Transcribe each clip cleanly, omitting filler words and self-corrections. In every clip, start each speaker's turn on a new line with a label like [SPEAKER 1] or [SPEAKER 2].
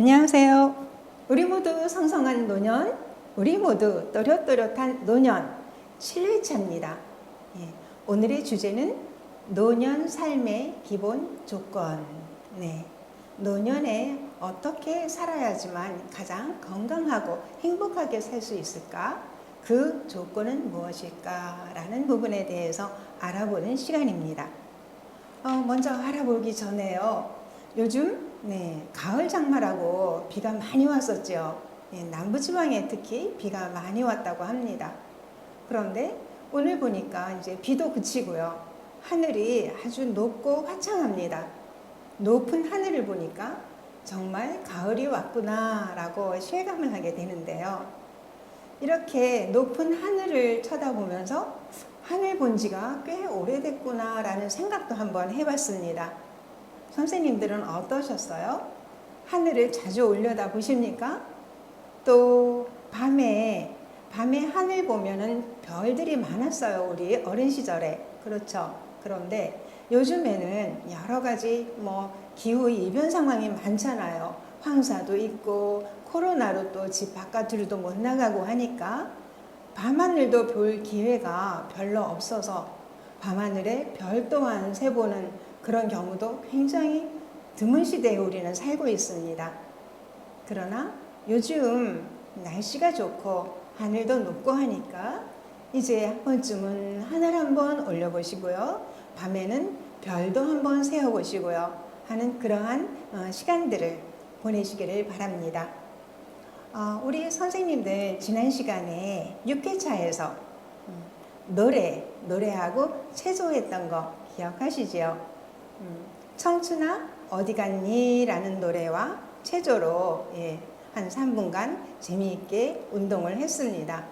[SPEAKER 1] 안녕하세요. 우리 모두 성성한 노년, 우리 모두 또렷또렷한 노년 7회차입니다. 오늘의 주제는 노년 삶의 기본 조건. 노년에 어떻게 살아야지만 가장 건강하고 행복하게 살 수 있을까? 그 조건은 무엇일까? 라는 부분에 대해서 알아보는 시간입니다. 먼저 알아보기 전에요. 요즘 가을 장마라고 비가 많이 왔었죠. 남부지방에 특히 비가 많이 왔다고 합니다. 그런데 오늘 보니까 이제 비도 그치고요. 하늘이 아주 높고 화창합니다. 높은 하늘을 보니까 정말 가을이 왔구나 라고 실감을 하게 되는데요. 이렇게 높은 하늘을 쳐다보면서 하늘 본 지가 꽤 오래됐구나 라는 생각도 한번 해봤습니다. 선생님들은 어떠셨어요? 하늘을 자주 올려다 보십니까? 또 밤에 하늘 보면은 별들이 많았어요. 우리 어린 시절에. 그렇죠. 그런데 요즘에는 여러 가지 기후 이변 상황이 많잖아요. 황사도 있고 코로나로 또 집 바깥으로도 못 나가고 하니까 밤하늘도 볼 기회가 별로 없어서 밤하늘에 별 또한 세보는 그런 경우도 굉장히 드문 시대에 우리는 살고 있습니다. 그러나 요즘 날씨가 좋고 하늘도 높고 하니까 이제 한 번쯤은 하늘 한번 올려보시고요. 밤에는 별도 한번 세어보시고요. 하는 그러한 시간들을 보내시기를 바랍니다. 우리 선생님들 지난 시간에 6회차에서 노래하고 체조했던 거 기억하시죠? 청춘아 어디 갔니? 라는 노래와 체조로 한 3분간 재미있게 운동을 했습니다.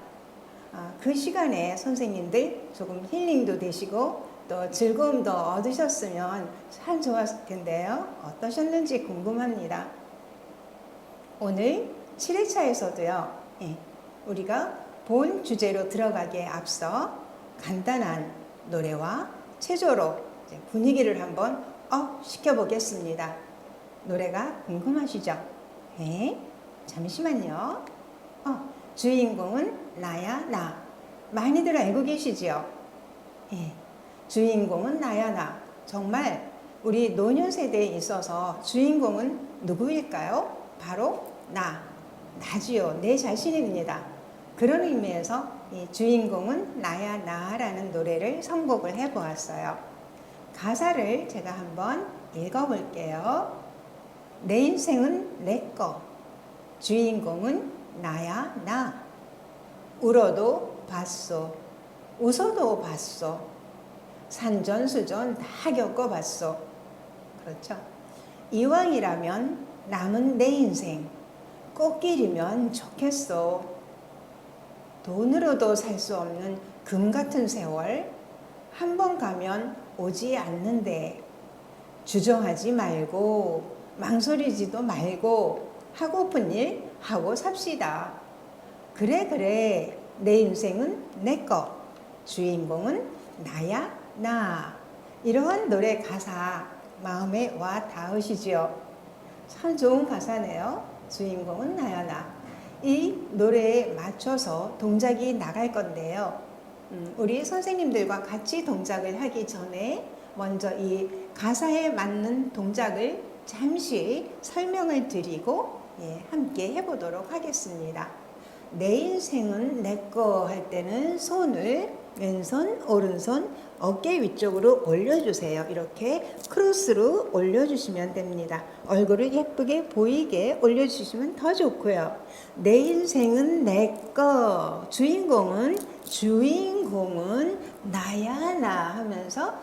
[SPEAKER 1] 그 시간에 선생님들 조금 힐링도 되시고 또 즐거움도 얻으셨으면 참 좋았을 텐데요. 어떠셨는지 궁금합니다. 오늘 7회차에서도요. 우리가 본 주제로 들어가기에 앞서 간단한 노래와 체조로 분위기를 한번 시켜보겠습니다. 노래가 궁금하시죠? 잠시만요. 주인공은 나야 나. 많이들 알고 계시지요? 주인공은 나야 나. 정말 우리 노년 세대에 있어서 주인공은 누구일까요? 바로 나지요. 내 자신입니다. 그런 의미에서 이 주인공은 나야 나라는 노래를 선곡을 해보았어요. 가사를 제가 한번 읽어볼게요. 내 인생은 내 거, 주인공은 나야 나. 울어도 봤소, 웃어도 봤소, 산전수전 다 겪어봤소. 그렇죠? 이왕이라면 남은 내 인생 꽃길이면 좋겠소. 돈으로도 살 수 없는 금 같은 세월 한 번 가면 오지 않는데 주저하지 말고 망설이지도 말고 하고픈 일 하고 삽시다. 그래 내 인생은 내 거, 주인공은 나야 나. 이러한 노래 가사 마음에 와 닿으시죠? 참 좋은 가사네요. 주인공은 나야 나. 이 노래에 맞춰서 동작이 나갈 건데요. 우리 선생님들과 같이 동작을 하기 전에 먼저 이 가사에 맞는 동작을 잠시 설명을 드리고 함께 해보도록 하겠습니다. 내 인생은 내 거 할 때는 손을 왼손, 오른손 어깨 위쪽으로 올려주세요. 이렇게 크로스로 올려주시면 됩니다. 얼굴을 예쁘게 보이게 올려주시면 더 좋고요. 내 인생은 내 거, 주인공은 나야 나 하면서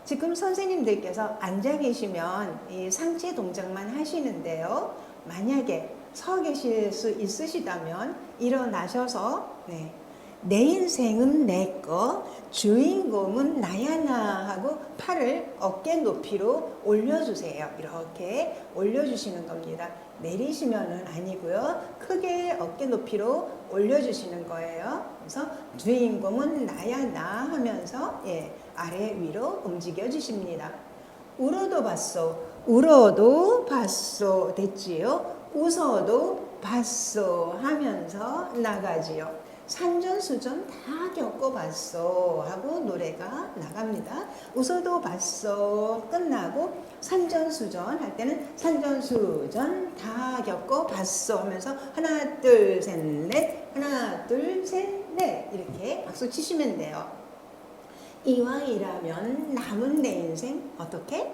[SPEAKER 1] 지금 선생님들께서 앉아 계시면 이 상체 동작만 하시는데요. 만약에 서 계실 수 있으시다면 일어나셔서 내 인생은 내 거, 주인공은 나야 나 하고 팔을 어깨 높이로 올려주세요. 이렇게 올려주시는 겁니다. 내리시면은 아니고요. 크게 어깨 높이로 올려주시는 거예요. 그래서 주인공은 나야 나 하면서 아래 위로 움직여 주십니다. 울어도 봤소. 됐지요? 웃어도 봤어 하면서 나가지요. 산전수전 다 겪어봤어 하고 노래가 나갑니다. 웃어도 봤어 끝나고 산전수전 할 때는 산전수전 다 겪어봤어 하면서 하나 둘 셋 넷 하나 둘 셋 넷 이렇게 박수 치시면 돼요. 이왕이라면 남은 내 인생 어떻게?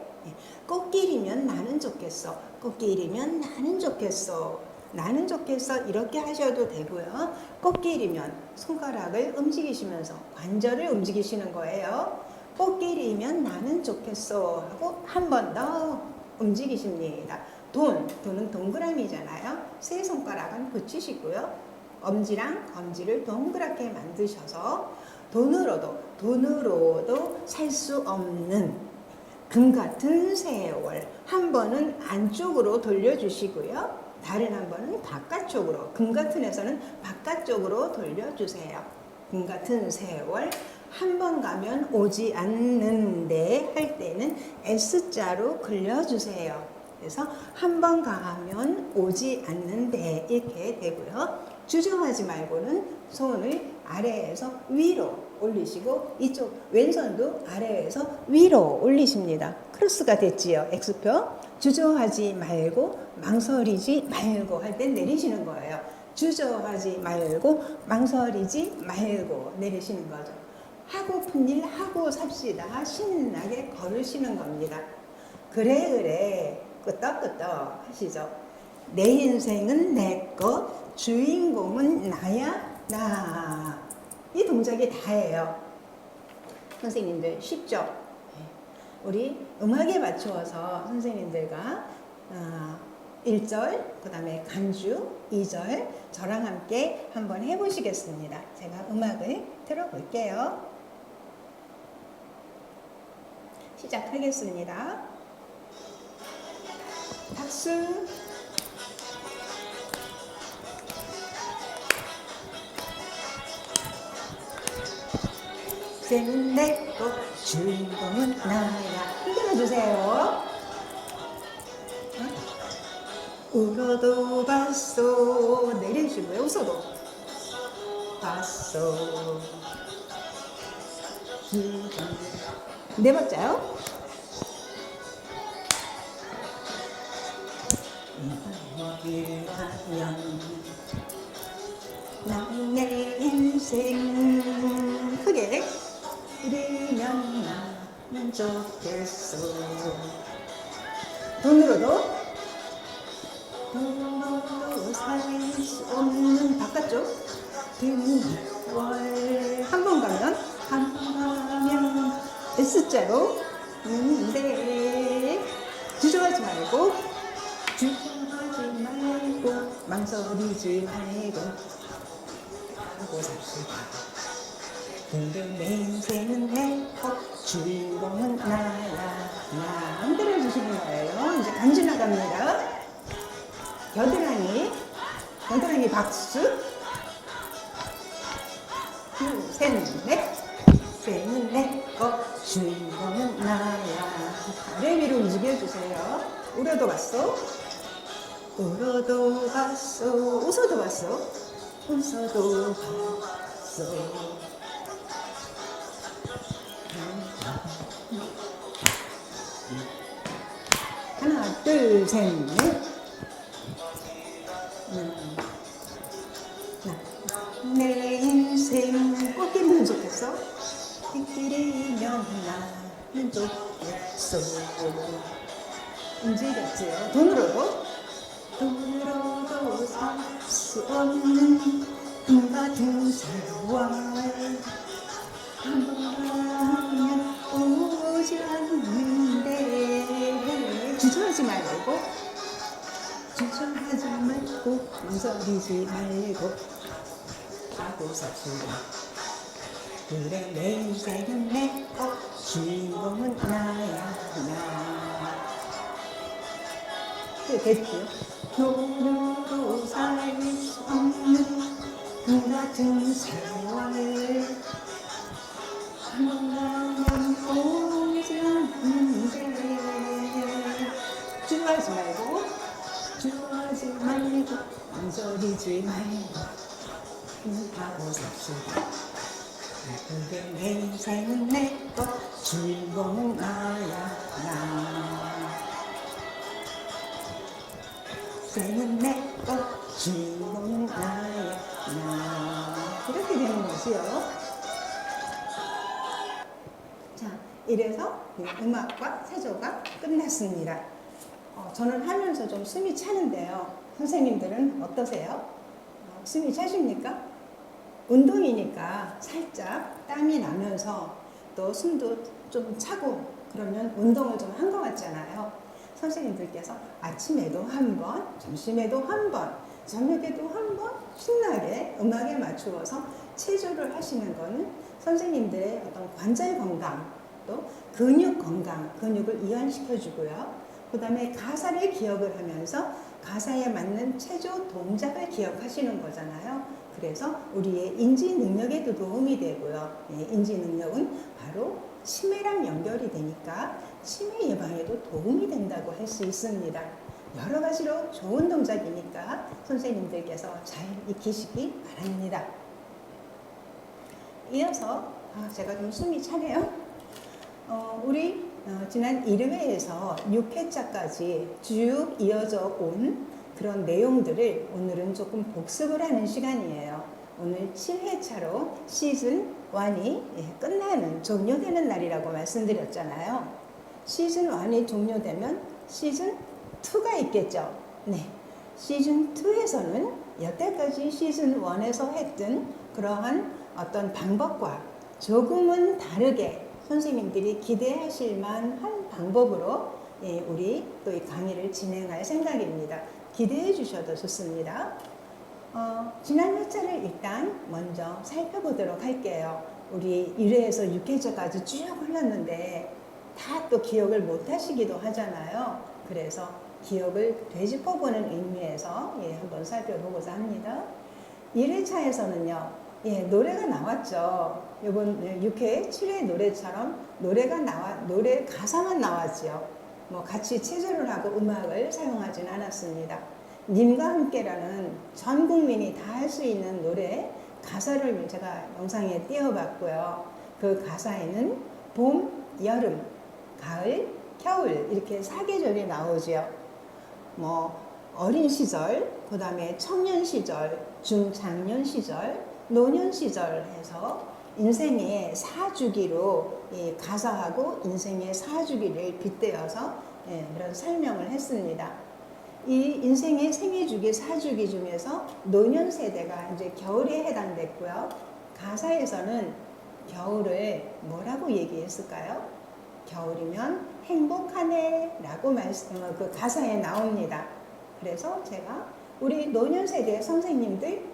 [SPEAKER 1] 꽃길이면 나는 좋겠어. 꽃길이면 나는 좋겠어. 나는 좋겠어 이렇게 하셔도 되고요. 꽃길이면 손가락을 움직이시면서 관절을 움직이시는 거예요. 꽃길이면 나는 좋겠어 하고 한 번 더 움직이십니다. 돈은 동그라미잖아요. 세 손가락은 붙이시고요. 엄지랑 검지를 동그랗게 만드셔서 돈으로도 살 수 없는 금 같은 세월 한 번은 안쪽으로 돌려주시고요. 다른 한 번은 바깥쪽으로, 금 같은 에서는 바깥쪽으로 돌려주세요. 금 같은 세월 한 번 가면 오지 않는데 할 때는 S자로 그려주세요. 그래서 한 번 가면 오지 않는데 이렇게 되고요. 주저하지 말고는 손을 아래에서 위로 올리시고 이쪽 왼손도 아래에서 위로 올리십니다. 크로스가 됐지요. X표. 주저하지 말고 망설이지 말고 할 때 내리시는 거예요. 주저하지 말고 망설이지 말고 내리시는 거죠. 하고픈 일 하고 삽시다. 신나게 걸으시는 겁니다. 그래 끄떡끄떡 하시죠. 내 인생은 내 것, 주인공은 나야 나. 이 동작이 다예요. 선생님들 쉽죠? 우리 음악에 맞추어서 선생님들과 1절, 그 다음에 간주 2절 저랑 함께 한번 해보시겠습니다. 제가 음악을 틀어볼게요. 시작하겠습니다. 박수. 인생은 내 것, 주인공은 나야. 흔들어주세요. 울어도 봤어. 내리시고요. 웃어도 봤어. 네 번째요. 난 내 인생 크게 이르면 나는 좋겠어. 돈으로도 살 수 없는 바깥쪽 월 한 번 가면 S자로 네. 주저하지 말고 망설이지 말고 하고 삽시다. 내 인생은 내 것, 주인공은 나야 나. 흔들어 주시는 거예요. 이제 간주 나갑니다. 겨드랑이 박수. 둘, 셋, 넷. 인생은 내 것, 주인공은 나야. 아래 위로 움직여주세요. 울어도 봤어. 울어도 봤어. 웃어도 봤어. 웃어도 봤어. 하나, 둘, 셋, 넷. 내 인생 꽃길이면 좋겠어. 꽃길이면 나는 좋겠어. 움직였지요. 돈으로도 살 수 없는 금 같은 세월 한 번 가면 오지 않는데. 주저하지 말고 망설이지 말고 하고 삽시다. 그래 내 인생은 내 것, 주인공은 나야 나. 됐죠? 돈으로 살 수 없는 그 같은 세월 한 번 가면 오지 않는데. 주저하지 말고 망설이지 말고 힘하고 삽시다. 그게 내 인생은 내것 주인공은 나야 나. 인생은 내것 주인공은 나야 나. 이렇게 되는 거지요. 자, 이래서 음악과 세조가 끝났습니다. 저는 하면서 좀 숨이 차는데요. 선생님들은 어떠세요? 숨이 차십니까? 운동이니까 살짝 땀이 나면서 또 숨도 좀 차고 그러면 운동을 좀 한 것 같잖아요. 선생님들께서 아침에도 한 번, 점심에도 한 번, 저녁에도 한 번 신나게 음악에 맞추어서 체조를 하시는 거는 선생님들의 어떤 관절 건강, 또 근육 건강, 근육을 이완시켜 주고요. 그 다음에 가사를 기억을 하면서 가사에 맞는 체조 동작을 기억하시는 거잖아요. 그래서 우리의 인지 능력에도 도움이 되고요. 인지 능력은 바로 치매랑 연결이 되니까 치매 예방에도 도움이 된다고 할 수 있습니다. 여러 가지로 좋은 동작이니까 선생님들께서 잘 익히시기 바랍니다. 이어서 제가 좀 숨이 차네요. 우리 지난 1회에서 6회차까지 쭉 이어져 온 그런 내용들을 오늘은 조금 복습을 하는 시간이에요. 오늘 7회차로 시즌 1이 끝나는, 종료되는 날이라고 말씀드렸잖아요. 시즌 1이 종료되면 시즌 2가 있겠죠. 네. 시즌 2에서는 여태까지 시즌 1에서 했던 그러한 어떤 방법과 조금은 다르게 선생님들이 기대하실 만한 방법으로 우리 또 이 강의를 진행할 생각입니다. 기대해 주셔도 좋습니다. 지난 회차를 일단 먼저 살펴보도록 할게요. 우리 1회에서 6회차까지 쭉 흘렀는데 다 또 기억을 못 하시기도 하잖아요. 그래서 기억을 되짚어보는 의미에서 한번 살펴보고자 합니다. 1회차에서는요, 노래가 나왔죠. 이번 6회, 7회 노래처럼 노래 가사만 나왔지요. 뭐 같이 체조를 하고 음악을 사용하진 않았습니다. 님과 함께라는 전 국민이 다 할 수 있는 노래 가사를 제가 영상에 띄워봤고요. 그 가사에는 봄, 여름, 가을, 겨울 이렇게 4계절이 나오죠. 뭐 어린 시절, 그 다음에 청년 시절, 중장년 시절, 노년 시절 해서 인생의 4주기로 가사하고 인생의 4주기를 빗대어서 그런 설명을 했습니다. 이 인생의 생애주기 4주기 중에서 노년 세대가 이제 겨울에 해당됐고요. 가사에서는 겨울을 뭐라고 얘기했을까요? 겨울이면 행복하네 라고 그 가사에 나옵니다. 그래서 제가 우리 노년 세대 선생님들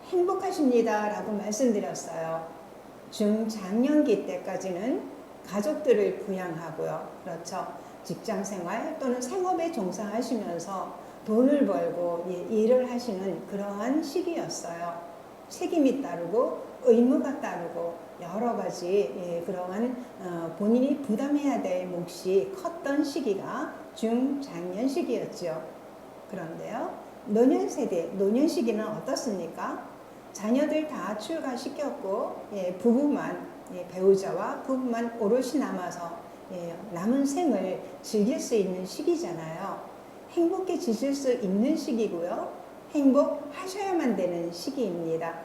[SPEAKER 1] 행복하십니다 라고 말씀드렸어요. 중장년기 때까지는 가족들을 부양하고요. 그렇죠. 직장 생활 또는 생업에 종사하시면서 돈을 벌고 일을 하시는 그러한 시기였어요. 책임이 따르고 의무가 따르고 여러 가지 그러한 본인이 부담해야 될 몫이 컸던 시기가 중장년 시기였죠. 그런데요, 노년 세대, 노년 시기는 어떻습니까? 자녀들 다 출가시켰고 부부만 배우자와 부부만 오롯이 남아서 남은 생을 즐길 수 있는 시기잖아요. 행복해지실 수 있는 시기고요. 행복하셔야만 되는 시기입니다.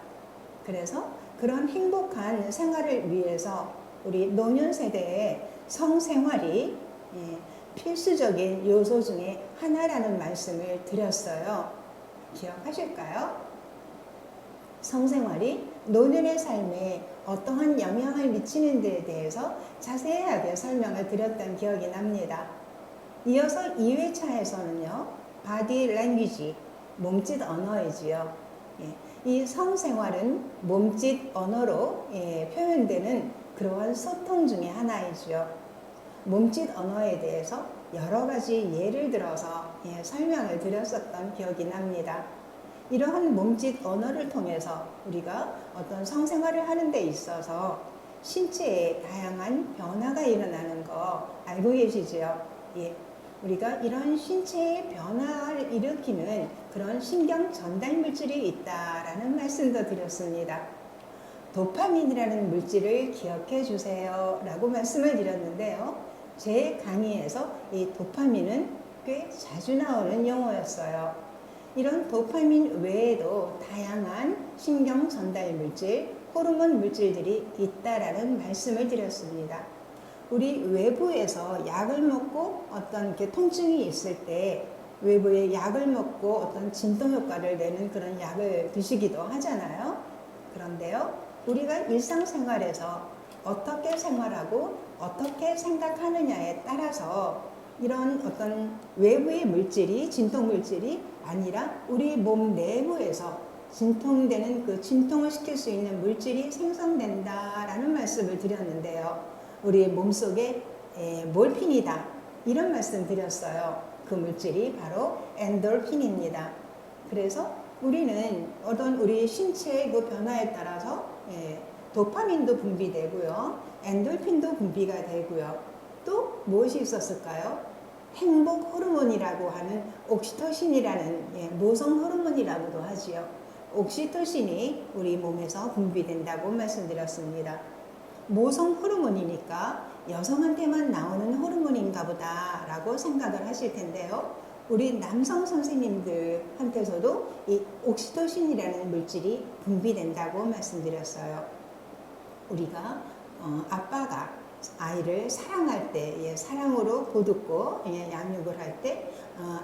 [SPEAKER 1] 그래서 그런 행복한 생활을 위해서 우리 노년 세대의 성생활이 필수적인 요소 중에 하나라는 말씀을 드렸어요. 기억하실까요? 성생활이 노년의 삶에 어떠한 영향을 미치는 데에 대해서 자세하게 설명을 드렸던 기억이 납니다. 이어서 2회차에서는요, 바디 랭귀지, 몸짓 언어이지요. 이 성생활은 몸짓 언어로 표현되는 그러한 소통 중에 하나이지요. 몸짓 언어에 대해서 여러 가지 예를 들어서 설명을 드렸었던 기억이 납니다. 이러한 몸짓 언어를 통해서 우리가 어떤 성생활을 하는 데 있어서 신체에 다양한 변화가 일어나는 거 알고 계시죠? 우리가 이런 신체의 변화를 일으키는 그런 신경 전달 물질이 있다라는 말씀도 드렸습니다. 도파민이라는 물질을 기억해 주세요 라고 말씀을 드렸는데요. 제 강의에서 이 도파민은 꽤 자주 나오는 용어였어요. 이런 도파민 외에도 다양한 신경 전달 물질, 호르몬 물질들이 있다라는 말씀을 드렸습니다. 우리 외부에서 약을 먹고 어떤 이렇게 통증이 있을 때 외부에 약을 먹고 어떤 진통 효과를 내는 그런 약을 드시기도 하잖아요. 그런데요, 우리가 일상생활에서 어떻게 생활하고 어떻게 생각하느냐에 따라서 이런 어떤 외부의 물질이 진통 물질이 아니라 우리 몸 내부에서 진통되는 그 진통을 시킬 수 있는 물질이 생성된다라는 말씀을 드렸는데요. 우리 몸속에 몰핀이다 이런 말씀 드렸어요. 그 물질이 바로 엔돌핀입니다. 그래서 우리는 어떤 우리 신체의 그 변화에 따라서 도파민도 분비되고요. 엔돌핀도 분비가 되고요. 또 무엇이 있었을까요? 행복 호르몬이라고 하는 옥시토신이라는 모성 호르몬이라고도 하지요. 옥시토신이 우리 몸에서 분비된다고 말씀드렸습니다. 모성 호르몬이니까 여성한테만 나오는 호르몬인가 보다 라고 생각을 하실 텐데요. 우리 남성 선생님들한테서도 이 옥시토신이라는 물질이 분비된다고 말씀드렸어요. 우리가 아빠가 아이를 사랑할 때, 사랑으로 보듬고 양육을 할 때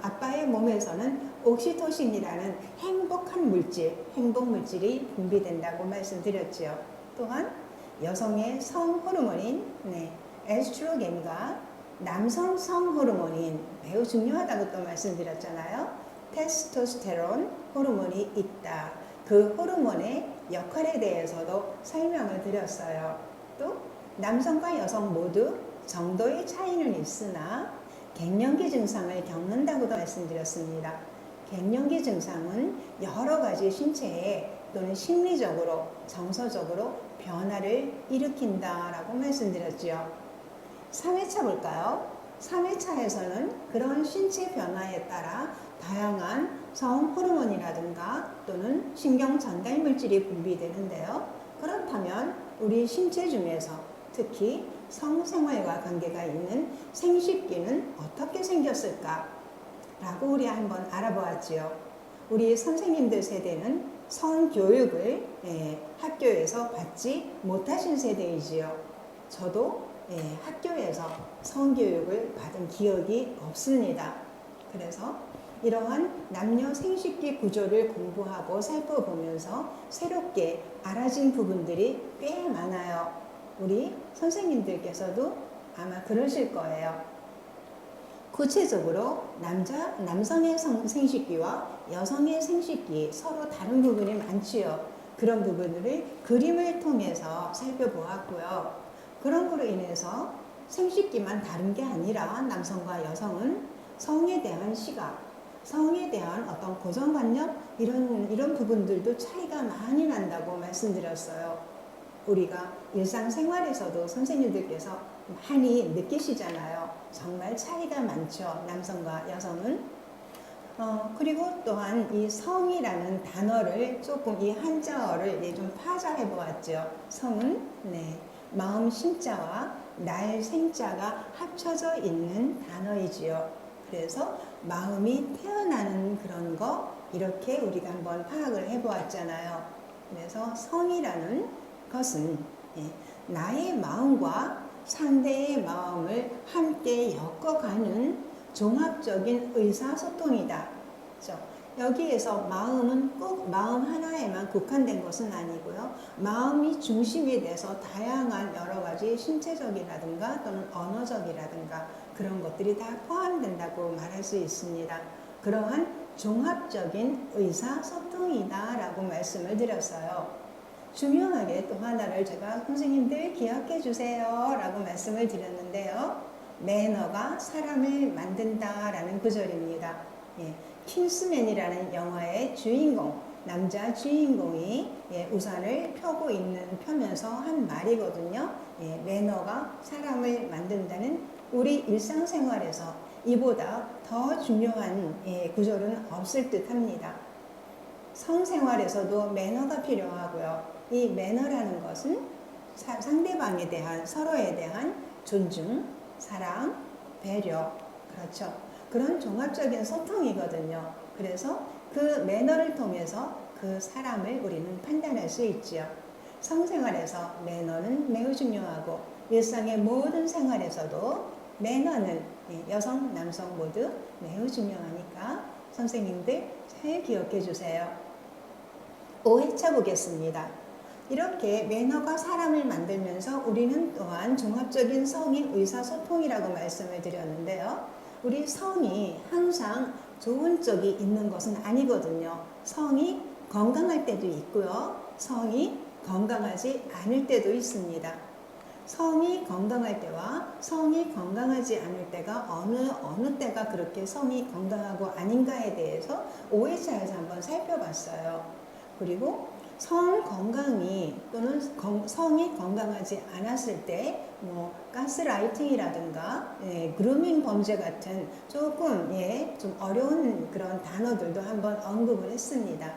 [SPEAKER 1] 아빠의 몸에서는 옥시토신이라는 행복한 물질, 행복 물질이 분비된다고 말씀드렸죠. 또한 여성의 성 호르몬인 에스트로겐과 남성 성 호르몬인 매우 중요하다고 또 말씀드렸잖아요. 테스토스테론 호르몬이 있다. 그 호르몬의 역할에 대해서도 설명을 드렸어요. 또 남성과 여성 모두 정도의 차이는 있으나 갱년기 증상을 겪는다고도 말씀드렸습니다. 갱년기 증상은 여러 가지 신체에 또는 심리적으로, 정서적으로 변화를 일으킨다라고 말씀드렸죠. 3회차 볼까요? 3회차에서는 그런 신체 변화에 따라 다양한 성 호르몬이라든가 또는 신경 전달 물질이 분비되는데요. 그렇다면 우리 신체 중에서 특히 성생활과 관계가 있는 생식기는 어떻게 생겼을까? 라고 우리 한번 알아보았지요. 우리 선생님들 세대는 성교육을 학교에서 받지 못하신 세대이지요. 저도 학교에서 성교육을 받은 기억이 없습니다. 그래서 이러한 남녀 생식기 구조를 공부하고 살펴보면서 새롭게 알아진 부분들이 꽤 많아요. 우리 선생님들께서도 아마 그러실 거예요. 구체적으로 남성의 생식기와 여성의 생식기 서로 다른 부분이 많지요. 그런 부분들을 그림을 통해서 살펴보았고요. 그런 거로 인해서 생식기만 다른 게 아니라 남성과 여성은 성에 대한 시각, 성에 대한 어떤 고정관념 이런 부분들도 차이가 많이 난다고 말씀드렸어요. 우리가 일상생활에서도 선생님들께서 많이 느끼시잖아요. 정말 차이가 많죠. 남성과 여성은. 그리고 또한 이 성이라는 단어를 조금 이 한자어를 좀 파자해 보았죠. 성은 마음 신자와 날 생자가 합쳐져 있는 단어이지요. 그래서 마음이 태어나는 그런 거 이렇게 우리가 한번 파악을 해 보았잖아요. 그래서 성이라는 것은 나의 마음과 상대의 마음을 함께 엮어가는 종합적인 의사소통이다. 그렇죠? 여기에서 마음은 꼭 마음 하나에만 국한된 것은 아니고요. 마음이 중심이 돼서 다양한 여러 가지 신체적이라든가 또는 언어적이라든가 그런 것들이 다 포함된다고 말할 수 있습니다. 그러한 종합적인 의사소통이다 라고 말씀을 드렸어요. 중요하게 또 하나를 제가 선생님들 기억해 주세요 라고 말씀을 드렸는데요. 매너가 사람을 만든다 라는 구절입니다. 킹스맨이라는 영화의 주인공, 남자 주인공이 우산을 펴면서 한 말이거든요. 매너가 사람을 만든다는 우리 일상생활에서 이보다 더 중요한 구절은 없을 듯 합니다. 성생활에서도 매너가 필요하고요. 이 매너라는 것은 상대방에 대한, 서로에 대한 존중, 사랑, 배려, 그렇죠. 그런 종합적인 소통이거든요. 그래서 그 매너를 통해서 그 사람을 우리는 판단할 수 있지요. 성생활에서 매너는 매우 중요하고 일상의 모든 생활에서도 매너는 여성, 남성 모두 매우 중요하니까 선생님들 잘 기억해 주세요. 5회차 보겠습니다. 이렇게 매너가 사람을 만들면서 우리는 또한 종합적인 성인 의사소통이라고 말씀을 드렸는데요. 우리 성이 항상 좋은 쪽이 있는 것은 아니거든요. 성이 건강할 때도 있고요. 성이 건강하지 않을 때도 있습니다. 성이 건강할 때와 성이 건강하지 않을 때가 어느 때가 그렇게 성이 건강하고 아닌가에 대해서 5회차에서 한번 살펴봤어요. 그리고 성 건강이 또는 성이 건강하지 않았을 때 가스라이팅이라든가 그루밍 범죄 같은 조금 좀 어려운 그런 단어들도 한번 언급을 했습니다.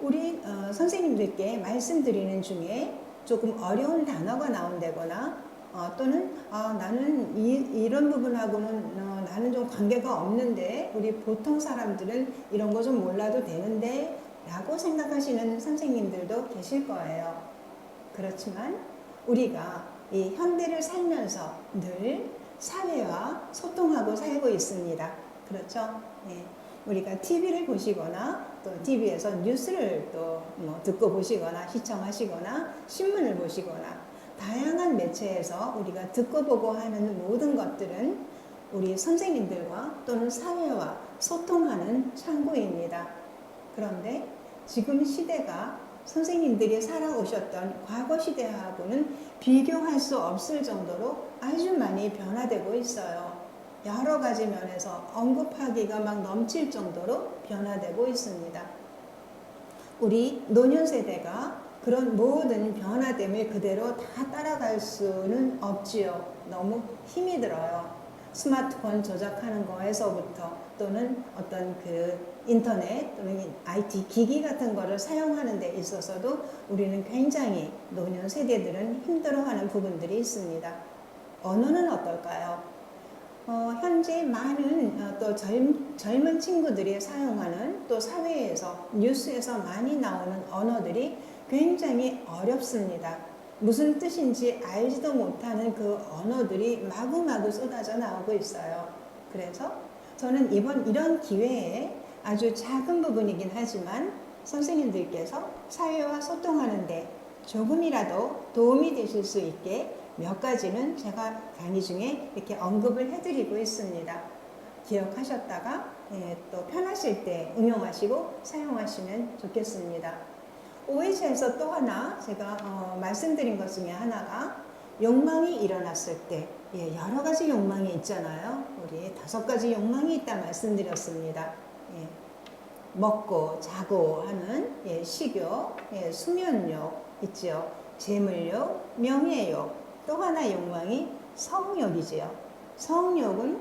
[SPEAKER 1] 우리 선생님들께 말씀드리는 중에 조금 어려운 단어가 나온다거나 또는 나는 이런 부분하고는 나는 좀 관계가 없는데 우리 보통 사람들은 이런 거 좀 몰라도 되는데 라고 생각하시는 선생님들도 계실 거예요. 그렇지만 우리가 이 현대를 살면서 늘 사회와 소통하고 살고 있습니다. 그렇죠? 우리가 TV를 보시거나 또 TV에서 뉴스를 또 듣고 보시거나 시청하시거나 신문을 보시거나 다양한 매체에서 우리가 듣고 보고 하는 모든 것들은 우리 선생님들과 또는 사회와 소통하는 창구입니다. 그런데 지금 시대가 선생님들이 살아오셨던 과거 시대하고는 비교할 수 없을 정도로 아주 많이 변화되고 있어요. 여러 가지 면에서 언급하기가 막 넘칠 정도로 변화되고 있습니다. 우리 노년 세대가 그런 모든 변화됨을 그대로 다 따라갈 수는 없지요. 너무 힘이 들어요. 스마트폰 조작하는 거에서부터 또는 어떤 그 인터넷 또는 IT 기기 같은 거를 사용하는 데 있어서도 우리는 굉장히 노년 세대들은 힘들어하는 부분들이 있습니다. 언어는 어떨까요? 현재 많은 또 젊은 친구들이 사용하는 또 사회에서 뉴스에서 많이 나오는 언어들이 굉장히 어렵습니다. 무슨 뜻인지 알지도 못하는 그 언어들이 마구마구 쏟아져 나오고 있어요. 그래서 저는 이런 기회에 아주 작은 부분이긴 하지만 선생님들께서 사회와 소통하는데 조금이라도 도움이 되실 수 있게 몇 가지는 제가 강의 중에 이렇게 언급을 해드리고 있습니다. 기억하셨다가 또 편하실 때 응용하시고 사용하시면 좋겠습니다. OH에서 또 하나 제가 말씀드린 것 중에 하나가 욕망이 일어났을 때 여러 가지 욕망이 있잖아요. 우리 5가지 욕망이 있다 말씀드렸습니다. 먹고 자고 하는 식욕, 수면욕 있죠. 재물욕, 명예욕. 또 하나 욕망이 성욕이지요. 성욕은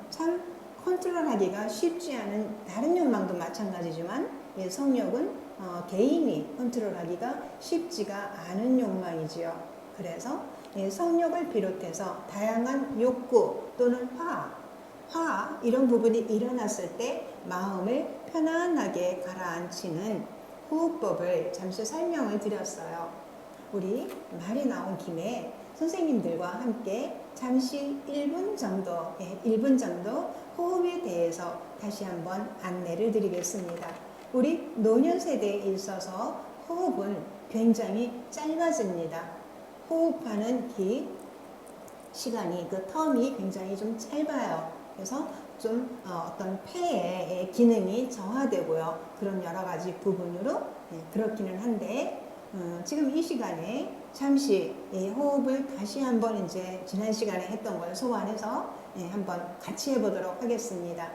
[SPEAKER 1] 참 컨트롤하기가 쉽지 않은 다른 욕망도 마찬가지지만 성욕은 개인이 컨트롤하기가 쉽지가 않은 욕망이지요. 그래서 성욕을 비롯해서 다양한 욕구 또는 화 이런 부분이 일어났을 때 마음을 편안하게 가라앉히는 호흡법을 잠시 설명을 드렸어요. 우리 말이 나온 김에 선생님들과 함께 잠시 1분 정도 호흡에 대해서 다시 한번 안내를 드리겠습니다. 우리 노년 세대에 있어서 호흡은 굉장히 짧아집니다. 호흡하는 시간이 그 텀이 굉장히 좀 짧아요. 그래서 좀 어떤 폐의 기능이 저하되고요. 그런 여러 가지 부분으로 그렇기는 한데 지금 이 시간에 잠시 호흡을 다시 한번 이제 지난 시간에 했던 걸 소환해서 한번 같이 해보도록 하겠습니다.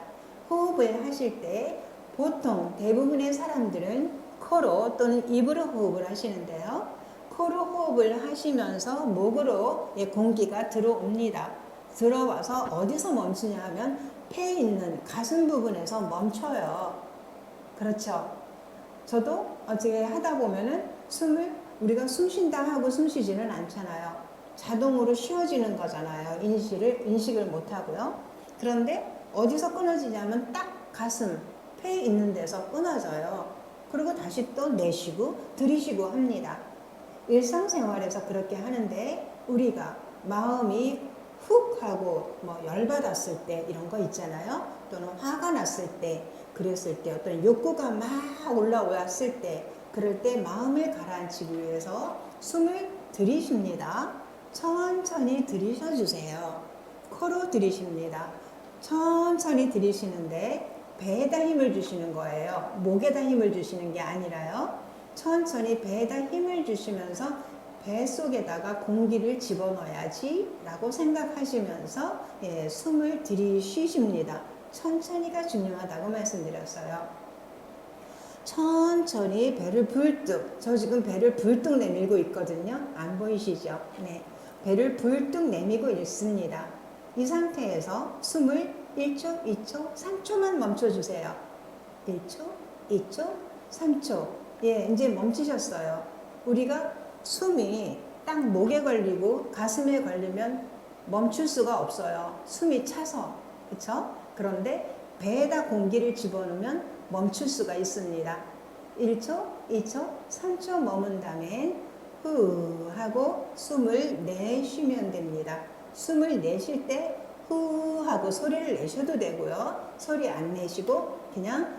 [SPEAKER 1] 호흡을 하실 때 보통 대부분의 사람들은 코로 또는 입으로 호흡을 하시는데요. 코로 호흡을 하시면서 목으로 공기가 들어옵니다. 들어와서 어디서 멈추냐 하면 폐에 있는 가슴 부분에서 멈춰요. 그렇죠? 저도 어떻게 하다 보면은 우리가 숨 쉰다 하고 숨 쉬지는 않잖아요. 자동으로 쉬어지는 거잖아요. 인식을 못 하고요. 그런데 어디서 끊어지냐면 딱 가슴, 폐에 있는 데서 끊어져요. 그리고 다시 또 내쉬고 들이쉬고 합니다. 일상생활에서 그렇게 하는데 우리가 마음이 훅 하고 뭐 열받았을 때 이런 거 있잖아요. 또는 화가 났을 때, 그랬을 때 어떤 욕구가 막 올라왔을 때, 그럴 때 마음을 가라앉히기 위해서 숨을 들이쉽니다. 천천히 들이쉬어 주세요. 코로 들이쉽니다. 천천히 들이쉬는데 배에다 힘을 주시는 거예요. 목에다 힘을 주시는 게 아니라요. 천천히 배에다 힘을 주시면서 배 속에다가 공기를 집어넣어야지 라고 생각하시면서 숨을 들이쉬십니다. 천천히가 중요하다고 말씀드렸어요. 천천히 배를 불뚝, 저 지금 배를 불뚝 내밀고 있거든요. 안 보이시죠? 네, 배를 불뚝 내밀고 있습니다. 이 상태에서 숨을 1초, 2초, 3초만 멈춰주세요. 1초, 2초, 3초. 예, 이제 멈추셨어요. 우리가 숨이 딱 목에 걸리고 가슴에 걸리면 멈출 수가 없어요. 숨이 차서. 그쵸? 그런데 배에다 공기를 집어넣으면 멈출 수가 있습니다. 1초, 2초, 3초 머문 다음엔 후 하고 숨을 내쉬면 됩니다. 숨을 내쉴 때 후 하고 소리를 내셔도 되고요. 소리 안 내시고 그냥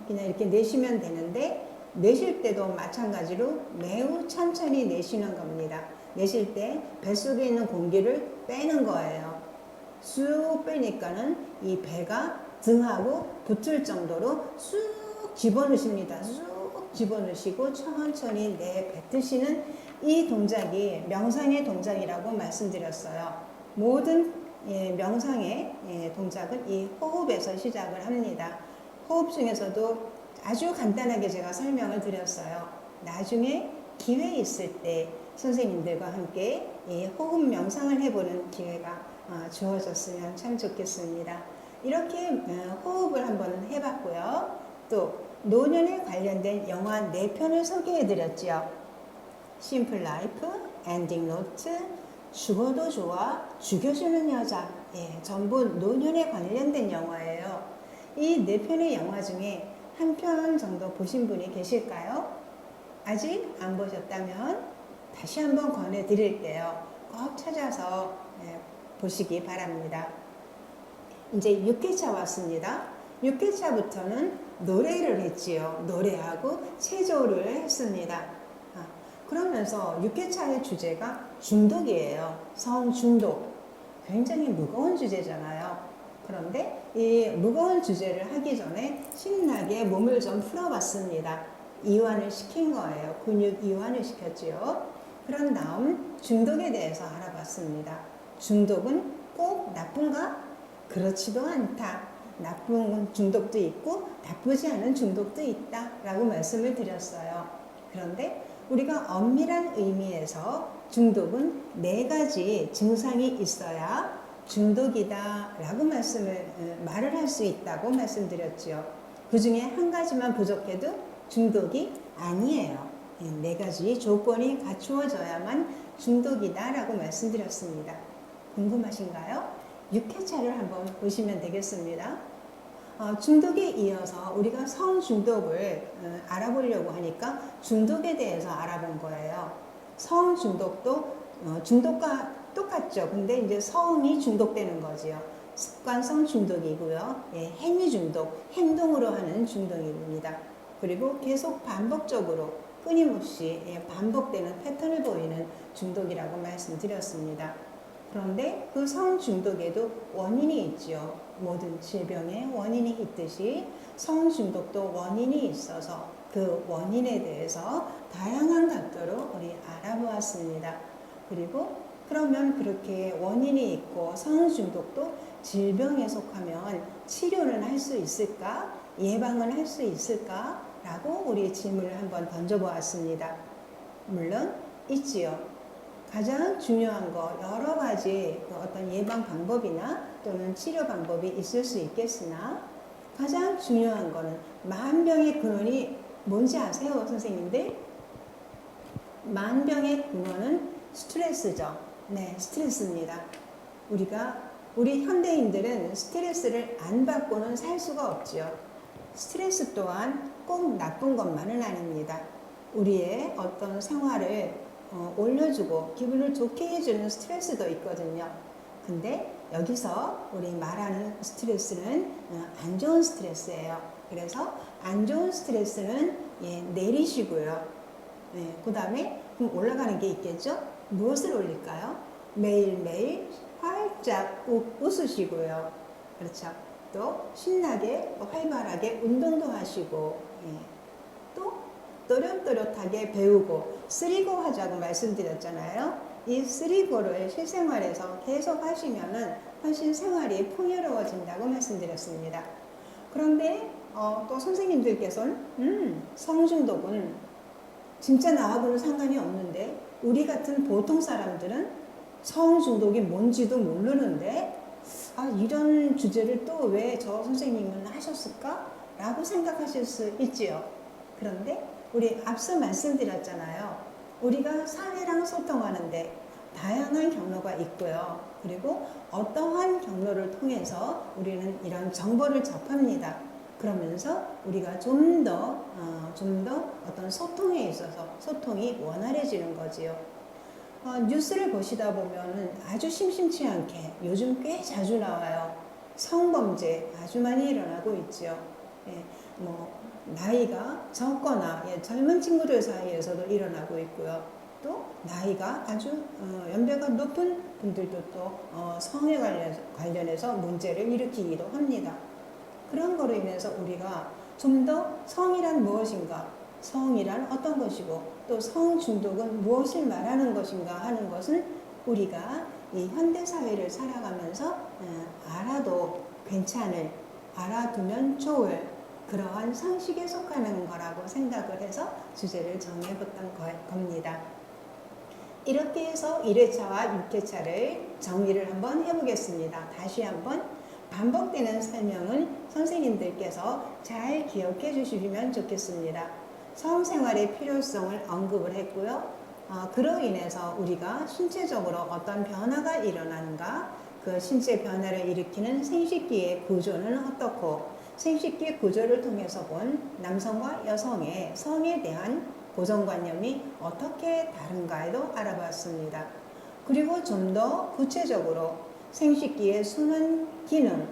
[SPEAKER 1] 그냥 이렇게 내쉬면 되는데, 내쉴 때도 마찬가지로 매우 천천히 내쉬는 겁니다. 내쉴 때 뱃속에 있는 공기를 빼는 거예요. 쑥 빼니까는 이 배가 등하고 붙을 정도로 쑥 집어넣으십니다. 쑥 집어넣으시고 천천히 내뱉으시는 이 동작이 명상의 동작이라고 말씀드렸어요. 모든 명상의 동작은 이 호흡에서 시작을 합니다. 호흡 중에서도 아주 간단하게 제가 설명을 드렸어요. 나중에 기회 있을 때 선생님들과 함께 이 호흡 명상을 해보는 기회가 주어졌으면 참 좋겠습니다. 이렇게 호흡을 한번 해봤고요. 또 노년에 관련된 영화 4편을 소개해드렸죠. 심플 라이프, 엔딩 노트, 죽어도 좋아, 죽여주는 여자. 전부 노년에 관련된 영화예요. 이 4편의 영화 중에 한 편 정도 보신 분이 계실까요? 아직 안 보셨다면 다시 한번 권해드릴게요. 꼭 찾아서 보시기 바랍니다. 이제 6회차 왔습니다. 6회차부터는 노래를 했지요. 노래하고 체조를 했습니다. 그러면서 6회차의 주제가 중독이에요. 성중독. 굉장히 무거운 주제잖아요. 그런데 이 무거운 주제를 하기 전에 신나게 몸을 좀 풀어봤습니다. 이완을 시킨 거예요. 근육 이완을 시켰지요. 그런 다음 중독에 대해서 알아봤습니다. 중독은 꼭 나쁜가? 그렇지도 않다. 나쁜 중독도 있고 나쁘지 않은 중독도 있다 라고 말씀을 드렸어요. 그런데 우리가 엄밀한 의미에서 중독은 4가지 증상이 있어야 중독이다 라고 말을 할 수 있다고 말씀드렸죠. 그 중에 한 가지만 부족해도 중독이 아니에요. 4가지 조건이 갖추어져야만 중독이다 라고 말씀드렸습니다. 궁금하신가요? 6회차를 한번 보시면 되겠습니다. 중독에 이어서 우리가 성중독을 알아보려고 하니까 중독에 대해서 알아본 거예요. 성중독도 중독과 똑같죠. 근데 이제 성이 중독되는 거지요. 습관성 중독이고요. 행위 중독, 행동으로 하는 중독입니다. 그리고 계속 반복적으로 끊임없이 반복되는 패턴을 보이는 중독이라고 말씀드렸습니다. 그런데 그 성중독에도 원인이 있죠. 모든 질병에 원인이 있듯이 성중독도 원인이 있어서 그 원인에 대해서 다양한 각도로 우리 알아보았습니다. 그리고 그러면 그렇게 원인이 있고 성중독도 질병에 속하면 치료는 할 수 있을까? 예방을 할 수 있을까? 라고 우리 질문을 한번 던져보았습니다. 물론 있지요. 가장 중요한 거 여러 가지 그 어떤 예방 방법이나 또는 치료 방법이 있을 수 있겠으나 가장 중요한 거는 만병의 근원이 뭔지 아세요, 선생님들? 만병의 근원은 스트레스죠. 네, 스트레스입니다. 우리 현대인들은 스트레스를 안 받고는 살 수가 없지요. 스트레스 또한 꼭 나쁜 것만은 아닙니다. 우리의 어떤 생활을 올려주고 기분을 좋게 해주는 스트레스도 있거든요. 근데 여기서 우리 말하는 스트레스는 안 좋은 스트레스예요. 그래서 안 좋은 스트레스는 내리시고요. 그 다음에 그럼 올라가는 게 있겠죠? 무엇을 올릴까요? 매일매일 활짝 웃으시고요. 그렇죠. 또 신나게 활발하게 운동도 하시고 또 또렷또렷하게 배우고 쓰리고 하자고 말씀드렸잖아요. 이 쓰리고를 실생활에서 계속 하시면은 훨씬 생활이 풍요로워진다고 말씀드렸습니다. 그런데 또 선생님들께서는 성중독은 진짜 나하고는 상관이 없는데 우리 같은 보통 사람들은 성중독이 뭔지도 모르는데 이런 주제를 또 왜 저 선생님은 하셨을까? 라고 생각하실 수 있지요. 그런데 우리 앞서 말씀드렸잖아요. 우리가 사회랑 소통하는데 다양한 경로가 있고요. 그리고 어떠한 경로를 통해서 우리는 이런 정보를 접합니다. 그러면서 우리가 좀 더 어떤 소통에 있어서 소통이 원활해지는 거지요. 뉴스를 보시다 보면 아주 심심치 않게 요즘 꽤 자주 나와요. 성범죄 아주 많이 일어나고 있죠. 나이가 적거나 젊은 친구들 사이에서도 일어나고 있고요. 또 나이가 아주 연배가 높은 분들도 또 성에 관련해서 문제를 일으키기도 합니다. 그런 거로 인해서 우리가 좀 더 성이란 무엇인가, 성이란 어떤 것이고 또 성중독은 무엇을 말하는 것인가 하는 것은 우리가 이 현대사회를 살아가면서 알아도 괜찮을, 알아두면 좋을 그러한 상식에 속하는 거라고 생각을 해서 주제를 정해봤던 겁니다. 이렇게 해서 1회차와 6회차를 정리를 한번 해보겠습니다. 다시 한번 반복되는 설명은 선생님들께서 잘 기억해 주시면 좋겠습니다. 성생활의 필요성을 언급을 했고요. 그로 인해서 우리가 신체적으로 어떤 변화가 일어나는가, 그 신체 변화를 일으키는 생식기의 구조는 어떻고, 생식기 구조를 통해서 본 남성과 여성의 성에 대한 고정관념이 어떻게 다른가에도 알아봤습니다. 그리고 좀 더 구체적으로 생식기의 순환 기능,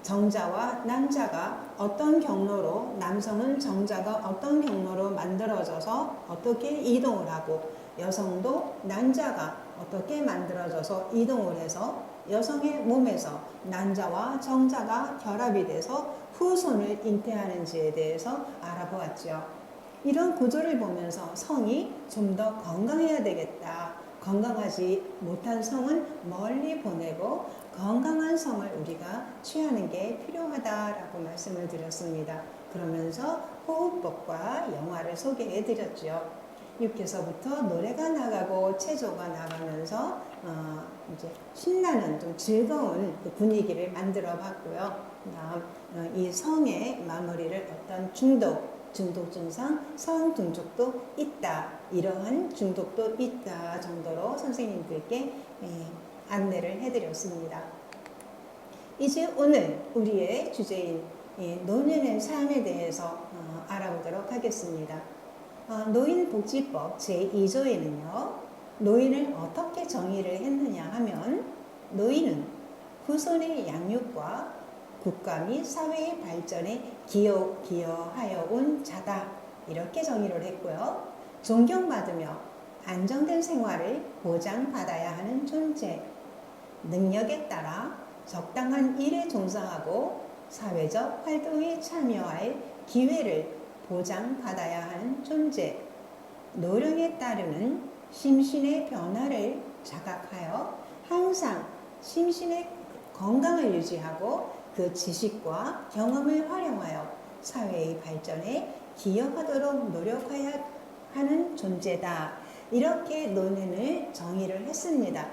[SPEAKER 1] 정자와 난자가 어떤 경로로, 남성은 정자가 어떤 경로로 만들어져서 어떻게 이동을 하고 여성도 난자가 어떻게 만들어져서 이동을 해서 여성의 몸에서 난자와 정자가 결합이 돼서 후손을 잉태하는지에 대해서 알아보았죠. 이런 구조를 보면서 성이 좀 더 건강해야 되겠다. 건강하지 못한 성은 멀리 보내고 건강한 성을 우리가 취하는 게 필요하다라고 말씀을 드렸습니다. 그러면서 호흡법과 영화를 소개해 드렸죠. 6회서부터 노래가 나가고 체조가 나가면서 이제 신나는 좀 즐거운 그 분위기를 만들어 봤고요. 그다음 이 성의 마무리를 어떤 중독 증상, 성중독도 있다. 이러한 중독도 있다 정도로 선생님들께 안내를 해드렸습니다. 이제 오늘 우리의 주제인 노년의 삶에 대해서 알아보도록 하겠습니다. 노인복지법 제2조에는요. 노인을 어떻게 정의를 했느냐 하면 노인은 후손의 양육과 국가 및 사회의 발전에 기여하여 온 자다. 이렇게 정의를 했고요. 존경받으며 안정된 생활을 보장받아야 하는 존재. 능력에 따라 적당한 일에 종사하고 사회적 활동에 참여할 기회를 보장받아야 하는 존재. 노령에 따르는 심신의 변화를 자각하여 항상 심신의 건강을 유지하고 그 지식과 경험을 활용하여 사회의 발전에 기여하도록 노력해야 하는 존재다. 이렇게 노년을 정의를 했습니다.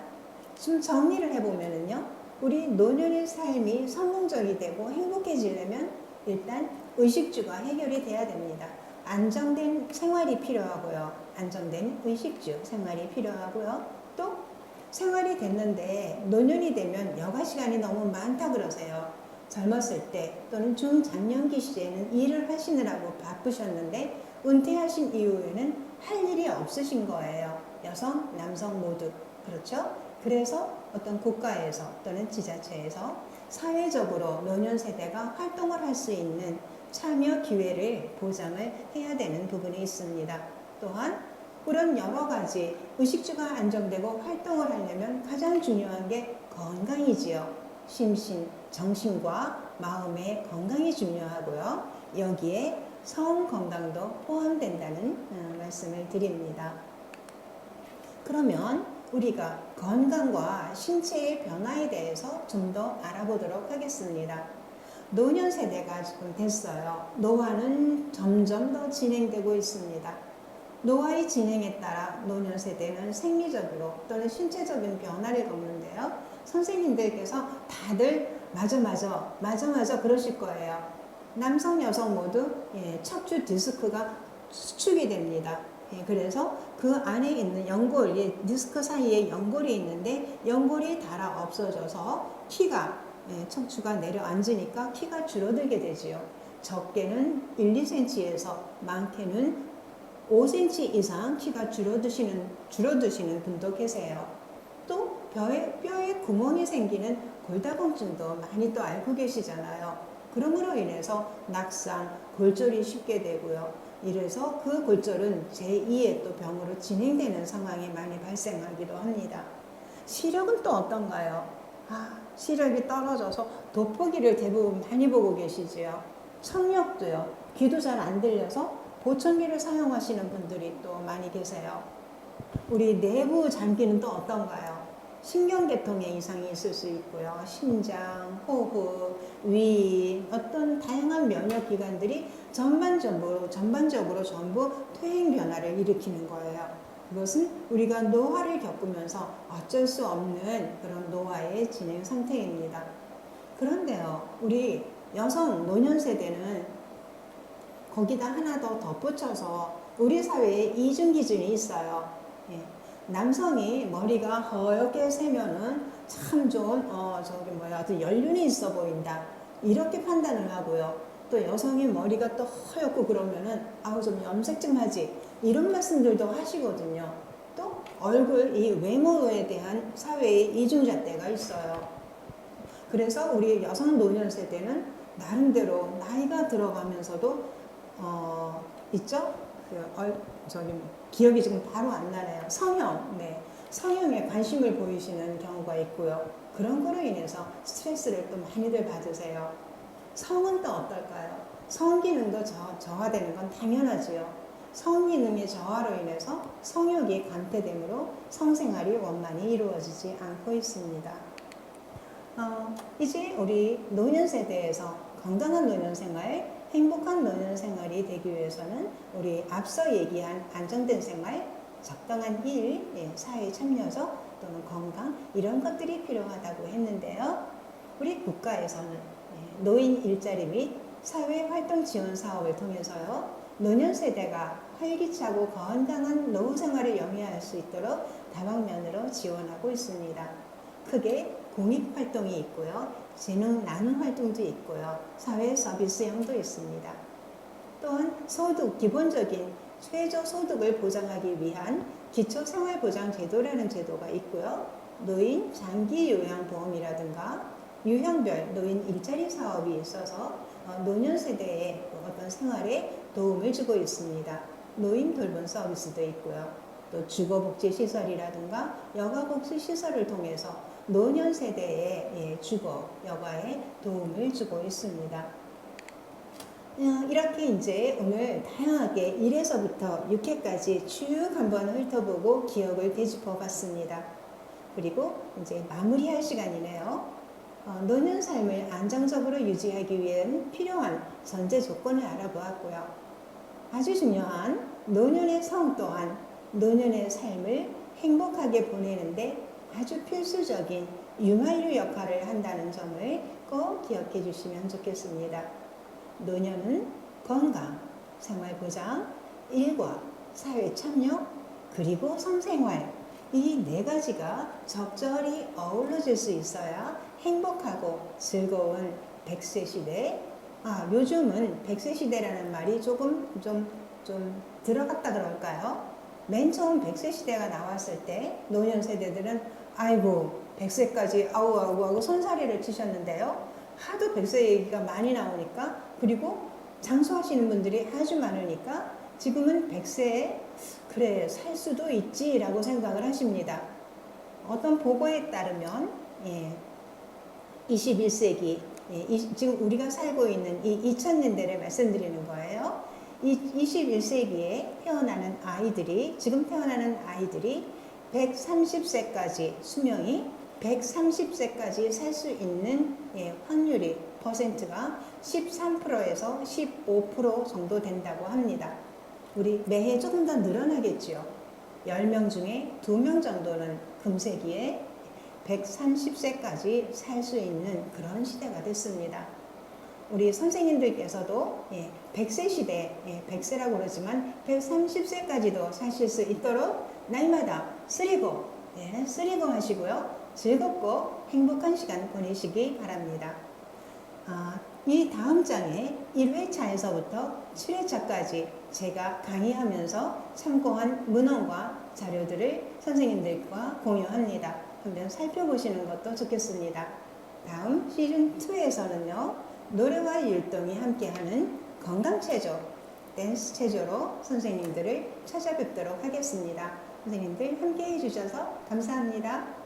[SPEAKER 1] 좀 정리를 해보면은요, 우리 노년의 삶이 성공적이 되고 행복해지려면 일단 의식주가 해결이 돼야 됩니다. 안정된 생활이 필요하고요. 안정된 의식주 생활이 필요하고요. 또 생활이 됐는데 노년이 되면 여가 시간이 너무 많다 그러세요. 젊었을 때 또는 중장년기 시에는 일을 하시느라고 바쁘셨는데 은퇴하신 이후에는 할 일이 없으신 거예요. 여성, 남성 모두. 그렇죠? 그래서 어떤 국가에서 또는 지자체에서 사회적으로 노년 세대가 활동을 할 수 있는 참여 기회를 보장을 해야 되는 부분이 있습니다. 또한 그런 여러 가지 의식주가 안정되고 활동을 하려면 가장 중요한 게 건강이지요. 심신, 정신과 마음의 건강이 중요하고요. 여기에 성 건강도 포함된다는 말씀을 드립니다. 그러면 우리가 건강과 신체의 변화에 대해서 좀 더 알아보도록 하겠습니다. 노년 세대가 지금 됐어요. 노화는 점점 더 진행되고 있습니다. 노화의 진행에 따라 노년 세대는 생리적으로 또는 신체적인 변화를 겪는데요. 선생님들께서 다들 맞아 그러실 거예요. 남성, 여성 모두 척추 디스크가 수축이 됩니다. 그래서 그 안에 있는 연골, 디스크 사이에 연골이 있는데 연골이 닳아 없어져서 키가 척추가 내려앉으니까 키가 줄어들게 되지요. 적게는 1, 2cm에서 많게는 5cm 이상 키가 줄어드시는 분도 계세요. 또 뼈에 구멍이 생기는 골다공증도 많이 또 알고 계시잖아요. 그러므로 인해서 낙상, 골절이 쉽게 되고요. 이래서 그 골절은 제2의 또 병으로 진행되는 상황이 많이 발생하기도 합니다. 시력은 또 어떤가요? 시력이 떨어져서 돋보기를 대부분 많이 보고 계시지요. 청력도요. 귀도 잘 안 들려서 보청기를 사용하시는 분들이 또 많이 계세요. 우리 내부 장기는 또 어떤가요? 신경계통에 이상이 있을 수 있고요. 심장, 호흡, 위, 어떤 다양한 면역기관들이 전반적으로 전부 퇴행 변화를 일으키는 거예요. 그것은 우리가 노화를 겪으면서 어쩔 수 없는 그런 노화의 진행 상태입니다. 그런데요, 우리 여성 노년 세대는 거기다 하나 더 덧붙여서 우리 사회에 이중 기준이 있어요. 남성이 머리가 허옇게 세면은 참 좋은 아주 연륜이 있어 보인다. 이렇게 판단을 하고요. 또 여성이 머리가 또 허옇고 그러면은 좀 염색 좀 하지. 이런 말씀들도 하시거든요. 또 얼굴 이 외모에 대한 사회의 이중잣대가 있어요. 그래서 우리 여성 노년 세대는 나름대로 나이가 들어가면서도 있죠? 기억이 지금 바로 안 나네요. 성형에 관심을 보이시는 경우가 있고요. 그런 거로 인해서 스트레스를 또 많이들 받으세요. 성은 또 어떨까요? 성 기능도 저하되는 건 당연하지요. 성 기능의 저하로 인해서 성욕이 감퇴되므로 성생활이 원만히 이루어지지 않고 있습니다. 이제 우리 노년 세대에서 건강한 노년 생활, 행복한 노년 생활이 되기 위해서는 우리 앞서 얘기한 안정된 생활, 적당한 일, 사회 참여적 또는 건강 이런 것들이 필요하다고 했는데요. 우리 국가에서는 노인 일자리 및 사회활동 지원 사업을 통해서요. 노년 세대가 활기차고 건강한 노후 생활을 영위할 수 있도록 다방면으로 지원하고 있습니다. 크게 공익활동이 있고요. 재능 나눔 활동도 있고요. 사회 서비스형도 있습니다. 또한 기본적인 최저 소득을 보장하기 위한 기초생활보장제도라는 제도가 있고요. 노인 장기요양보험이라든가 유형별 노인 일자리 사업이 있어서 노년 세대의 어떤 생활에 도움을 주고 있습니다. 노인 돌봄 서비스도 있고요. 또 주거복지시설이라든가 여가복지시설을 통해서 노년 세대의 주거, 여가에 도움을 주고 있습니다. 이렇게 이제 오늘 다양하게 1회서부터 6회까지 쭉 한번 훑어보고 기억을 되짚어 봤습니다. 그리고 이제 마무리할 시간이네요. 노년 삶을 안정적으로 유지하기 위한 필요한 전제 조건을 알아보았고요. 아주 중요한 노년의 성 또한 노년의 삶을 행복하게 보내는데 아주 필수적인 윤활유 역할을 한다는 점을 꼭 기억해 주시면 좋겠습니다. 노년은 건강, 생활보장, 일과 사회 참여, 그리고 성생활, 이 네 가지가 적절히 어우러질 수 있어야 행복하고 즐거운 100세 시대. 요즘은 100세 시대라는 말이 조금 좀 들어갔다 그럴까요? 맨 처음 100세 시대가 나왔을 때 노년 세대들은 아이고 100세까지 아우 하고 손사래를 치셨는데요. 하도 100세 얘기가 많이 나오니까, 그리고 장수하시는 분들이 아주 많으니까 지금은 100세에 그래 살 수도 있지 라고 생각을 하십니다. 어떤 보고에 따르면 21세기, 지금 우리가 살고 있는 이 2000년대를 말씀드리는 거예요. 이 21세기에 태어나는 아이들이, 지금 태어나는 아이들이 130세까지 수명이 130세까지 살 수 있는 확률이 퍼센트가 13%에서 15% 정도 된다고 합니다. 우리 매해 조금 더 늘어나겠죠. 10명 중에 2명 정도는 금세기에 130세까지 살 수 있는 그런 시대가 됐습니다. 우리 선생님들께서도 100세 시대, 100세라고 그러지만 130세까지도 사실 수 있도록 날마다 쓰리고 하시고요. 즐겁고 행복한 시간 보내시기 바랍니다. 이 다음 장에 1회차에서부터 7회차까지 제가 강의하면서 참고한 문헌과 자료들을 선생님들과 공유합니다. 한번 살펴보시는 것도 좋겠습니다. 다음 시즌2에서는요, 노래와 율동이 함께하는 건강체조, 댄스 체조로 선생님들을 찾아뵙도록 하겠습니다. 선생님들 함께 해주셔서 감사합니다.